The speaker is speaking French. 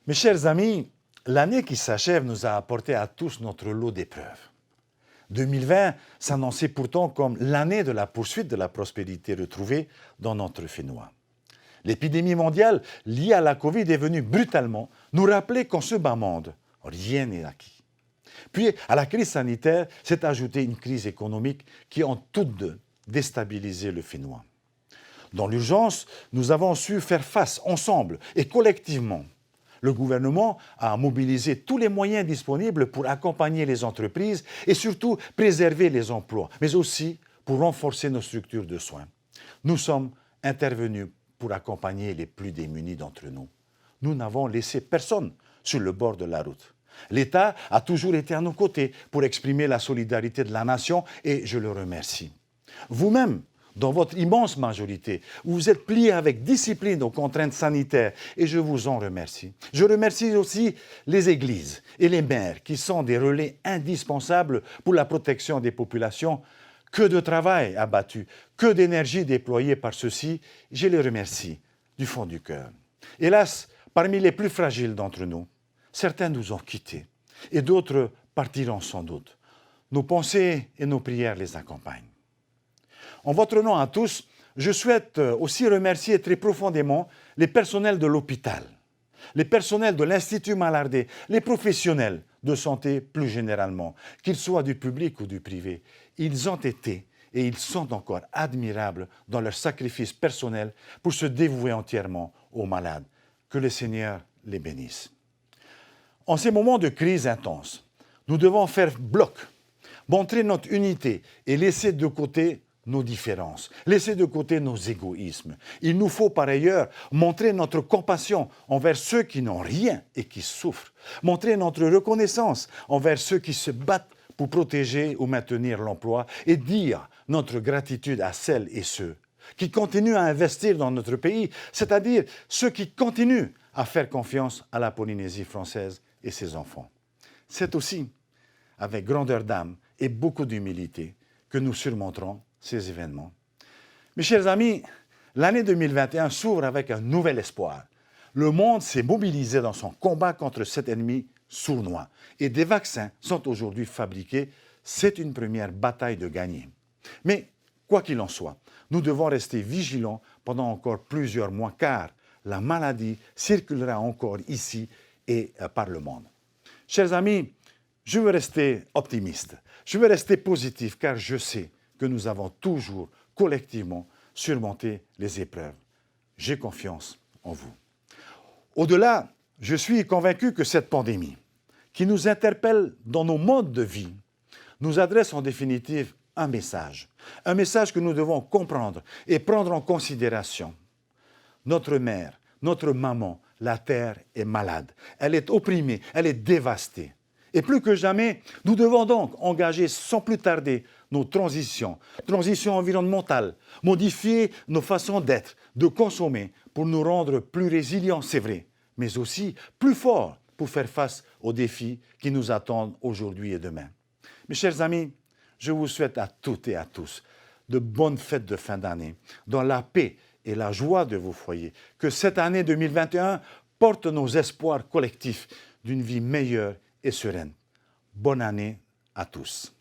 Mes chers amis, l'année qui s'achève nous a apporté à tous notre lot d'épreuves. 2020 s'annonçait pourtant comme l'année de la poursuite de la prospérité retrouvée dans notre Fénois. L'épidémie mondiale liée à la Covid est venue brutalement nous rappeler qu'en ce bas monde, rien n'est acquis. Puis, à la crise sanitaire s'est ajoutée une crise économique qui ont toutes deux déstabilisé le Fénois. Dans l'urgence, nous avons su faire face ensemble et collectivement. Le gouvernement a mobilisé tous les moyens disponibles pour accompagner les entreprises et surtout préserver les emplois, mais aussi pour renforcer nos structures de soins. Nous sommes intervenus pour accompagner les plus démunis d'entre nous. Nous n'avons laissé personne sur le bord de la route. L'État a toujours été à nos côtés pour exprimer la solidarité de la nation et je le remercie. Vous-même, dans votre immense majorité, vous êtes pliés avec discipline aux contraintes sanitaires et je vous en remercie. Je remercie aussi les églises et les maires qui sont des relais indispensables pour la protection des populations. Que de travail abattu, que d'énergie déployée par ceux-ci, je les remercie du fond du cœur. Hélas, parmi les plus fragiles d'entre nous, certains nous ont quittés et d'autres partiront sans doute. Nos pensées et nos prières les accompagnent. En votre nom à tous, je souhaite aussi remercier très profondément les personnels de l'hôpital, les personnels de l'Institut Malardé, les professionnels de santé plus généralement, qu'ils soient du public ou du privé. Ils ont été et ils sont encore admirables dans leur sacrifice personnel pour se dévouer entièrement aux malades. Que le Seigneur les bénisse. En ces moments de crise intense, nous devons faire bloc, montrer notre unité et laisser de côté nos différences, laisser de côté nos égoïsmes. Il nous faut par ailleurs montrer notre compassion envers ceux qui n'ont rien et qui souffrent, montrer notre reconnaissance envers ceux qui se battent pour protéger ou maintenir l'emploi et dire notre gratitude à celles et ceux qui continuent à investir dans notre pays, c'est-à-dire ceux qui continuent à faire confiance à la Polynésie française et ses enfants. C'est aussi avec grandeur d'âme et beaucoup d'humilité que nous surmonterons ces événements. Mes chers amis, l'année 2021 s'ouvre avec un nouvel espoir. Le monde s'est mobilisé dans son combat contre cet ennemi sournois et des vaccins sont aujourd'hui fabriqués. C'est une première bataille de gagner. Mais quoi qu'il en soit, nous devons rester vigilants pendant encore plusieurs mois car la maladie circulera encore ici et par le monde. Chers amis, je veux rester optimiste, je veux rester positif car je sais que nous avons toujours collectivement surmonté les épreuves. J'ai confiance en vous. Au-delà, je suis convaincu que cette pandémie, qui nous interpelle dans nos modes de vie, nous adresse en définitive un message que nous devons comprendre et prendre en considération. Notre mère, notre maman, la terre est malade, elle est opprimée, elle est dévastée. Et plus que jamais, nous devons donc engager sans plus tarder nos transitions environnementales, modifier nos façons d'être, de consommer pour nous rendre plus résilients, c'est vrai, mais aussi plus forts pour faire face aux défis qui nous attendent aujourd'hui et demain. Mes chers amis, je vous souhaite à toutes et à tous de bonnes fêtes de fin d'année, dans la paix et la joie de vos foyers. Que cette année 2021 porte nos espoirs collectifs d'une vie meilleure et sereine. Bonne année à tous.